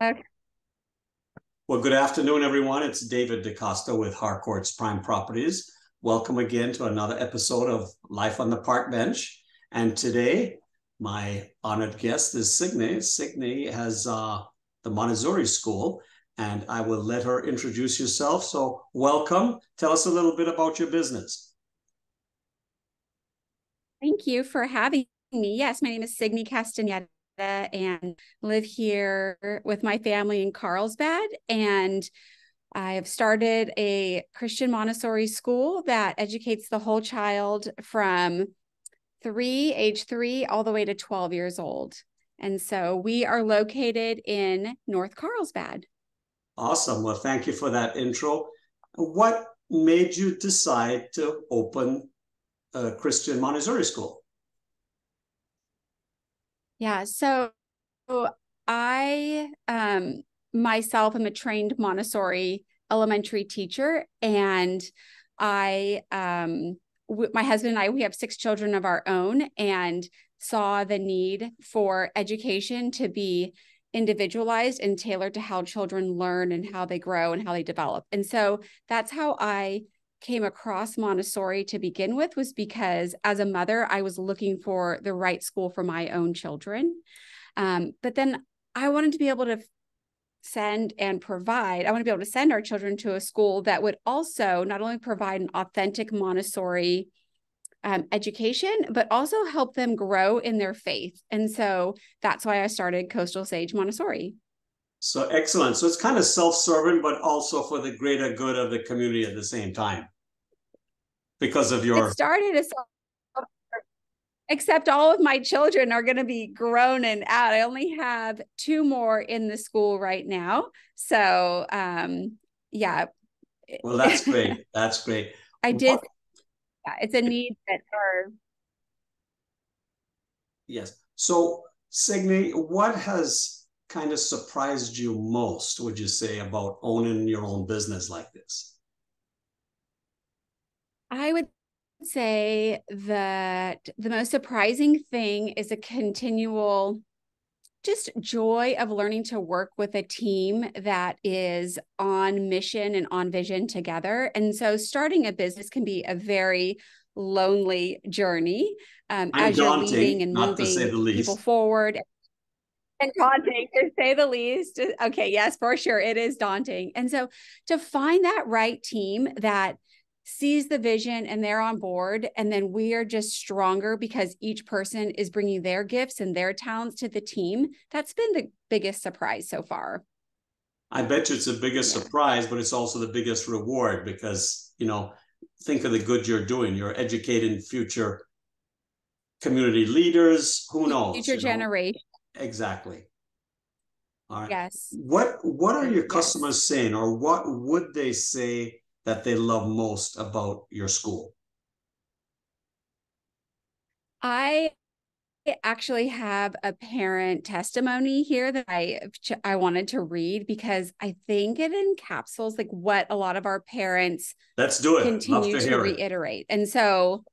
Okay. Well, good afternoon, everyone. It's David DeCosta with Harcourt's Prime Properties. Welcome again to another episode of Life on the Parkbench. And today, my honored guest is Signe. Signe has the Montessori School, and I will let her introduce herself. So, welcome. Tell us a little bit about your business. Thank you for having me. Yes, my name is Signe Castaneda and live here with my family in Carlsbad. And I have started a Christian Montessori school that educates the whole child from age 3, all the way to 12 years old. And so we are located in North Carlsbad. Awesome. Well, thank you for that intro. What made you decide to open a Christian Montessori school? Yeah, so I myself am a trained Montessori elementary teacher, and I my husband and I, we have 6 children of our own, and saw the need for education to be individualized and tailored to how children learn and how they grow and how they develop. And so that's how I came across Montessori to begin with, was because as a mother, I was looking for the right school for my own children. But then I wanted to be able to I want to be able to send our children to a school that would also not only provide an authentic Montessori education, but also help them grow in their faith. And so that's why I started Coastal Sage Montessori. So excellent. So it's kind of self-serving, but also for the greater good of the community at the same time because of It your. started as except all of my children are going to be grown and out. I only have 2 more in the school right now. So, yeah. Well, that's great. That's great. I did. What? Yeah, it's a need that are. Yes. So, Signe, what has kind of surprised you most, would you say, about owning your own business like this? I would say that the most surprising thing is a continual just joy of learning to work with a team that is on mission and on vision together. And so starting a business can be a very lonely journey, And as you're leading daunting, and not to say moving the people least. forward. And daunting, to say the least. Okay, yes, for sure. It is daunting. And so to find that right team that sees the vision and they're on board, and then we are just stronger because each person is bringing their gifts and their talents to the team, that's been the biggest surprise so far. I bet you it's the biggest Yeah. surprise, but it's also the biggest reward because, think of the good you're doing. You're educating future community leaders. Who knows, Future generation. Exactly. All right. Yes. What are your Yes. customers saying, or what would they say that they love most about your school? I actually have a parent testimony here that I wanted to read because I think it encapsulates like what a lot of our parents Let's do it. Love continue to to hear it. reiterate. And so,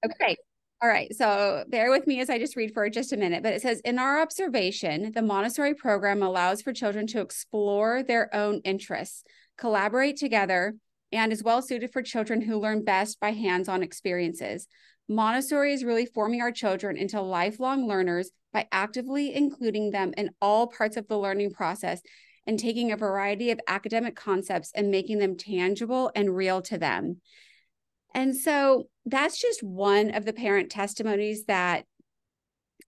okay. All right. So bear with me as I just read for just a minute. But it says, in our observation, the Montessori program allows for children to explore their own interests, collaborate together, and is well suited for children who learn best by hands-on experiences. Montessori is really forming our children into lifelong learners by actively including them in all parts of the learning process and taking a variety of academic concepts and making them tangible and real to them. And so that's just one of the parent testimonies that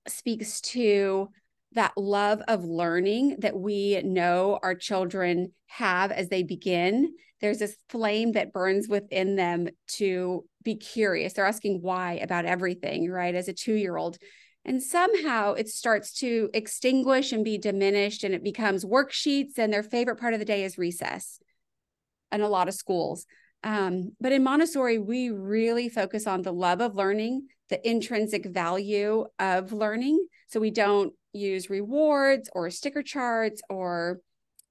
speaks to that love of learning that we know our children have as they begin. There's this flame that burns within them to be curious. They're asking why about everything, right? As a 2-year-old. And somehow it starts to extinguish and be diminished, and it becomes worksheets, and their favorite part of the day is recess in a lot of schools. But in Montessori, we really focus on the love of learning, the intrinsic value of learning. So we don't use rewards or sticker charts or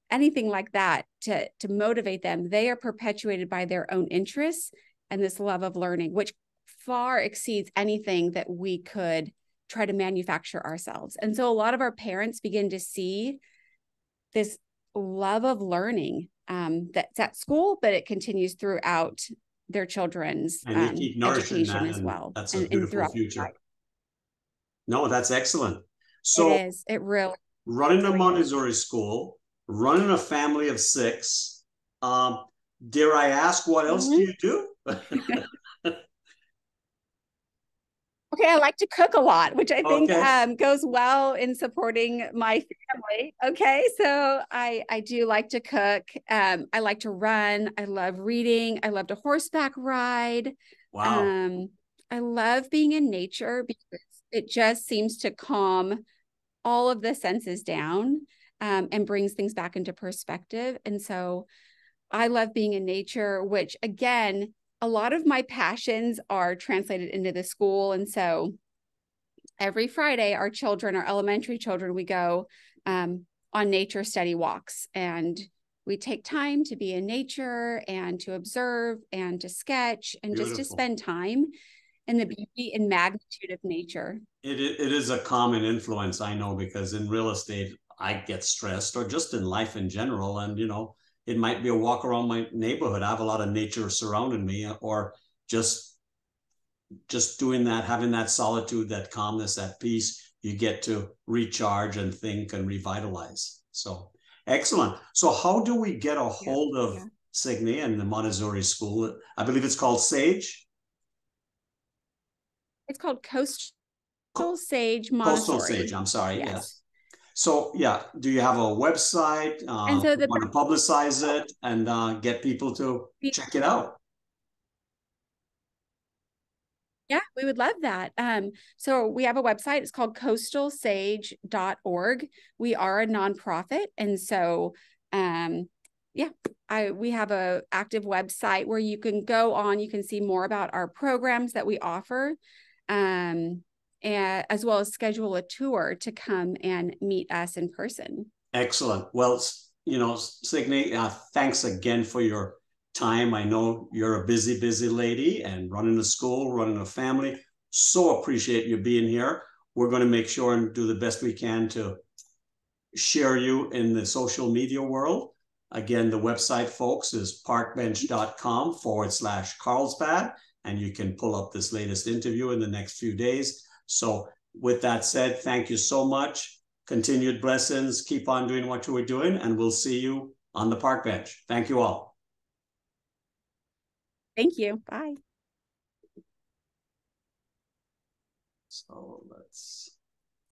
anything like that to motivate them. They are perpetuated by their own interests and this love of learning, which far exceeds anything that we could try to manufacture ourselves. And so a lot of our parents begin to see this love of learning that's at school, but it continues throughout their children's and you keep nourishing education that, as and well. that's a And beautiful throughout future. No, that's excellent. it So is. It really running a really Montessori school, running a family of 6. Dare I ask, what else do you do? Okay, I like to cook a lot, which I think Okay. goes well in supporting my family. Okay, so I do like to cook. I like to run. I love reading. I love to horseback ride. Wow. I love being in nature because it just seems to calm all of the senses down, and brings things back into perspective. And so I love being in nature, which again, a lot of my passions are translated into the school. And so every Friday, our children, our elementary children, we go on nature study walks, and we take time to be in nature and to observe and to sketch and just to Beautiful. spend time in the beauty and magnitude of nature. It is a common influence, I know, because in real estate, I get stressed, or just in life in general. And, it might be a walk around my neighborhood. I have a lot of nature surrounding me, or just doing that, having that solitude, that calmness, that peace, you get to recharge and think and revitalize. So excellent. So how do we get a hold of Signe and the Montessori school? I believe it's called Sage. It's called Coastal Sage Coastal Montessori. Sage, I'm sorry, Yes. yes. So yeah, do you have a website? And so Want to publicize it and get people to check it out? Yeah, we would love that. So we have a website. It's called coastalsage.org. We are a nonprofit. And so, we have a active website where you can go on, you can see more about our programs that we offer, and as well as schedule a tour to come and meet us in person. Excellent. Well, Signe, thanks again for your time. I know you're a busy, busy lady, and running a school, running a family. So appreciate you being here. We're going to make sure and do the best we can to share you in the social media world. Again, the website, folks, is parkbench.com/Carlsbad, and you can pull up this latest interview in the next few days. So with that said, thank you so much. Continued blessings. Keep on doing what you were doing, and we'll see you on the park bench. Thank you all. Thank you. Bye. So let's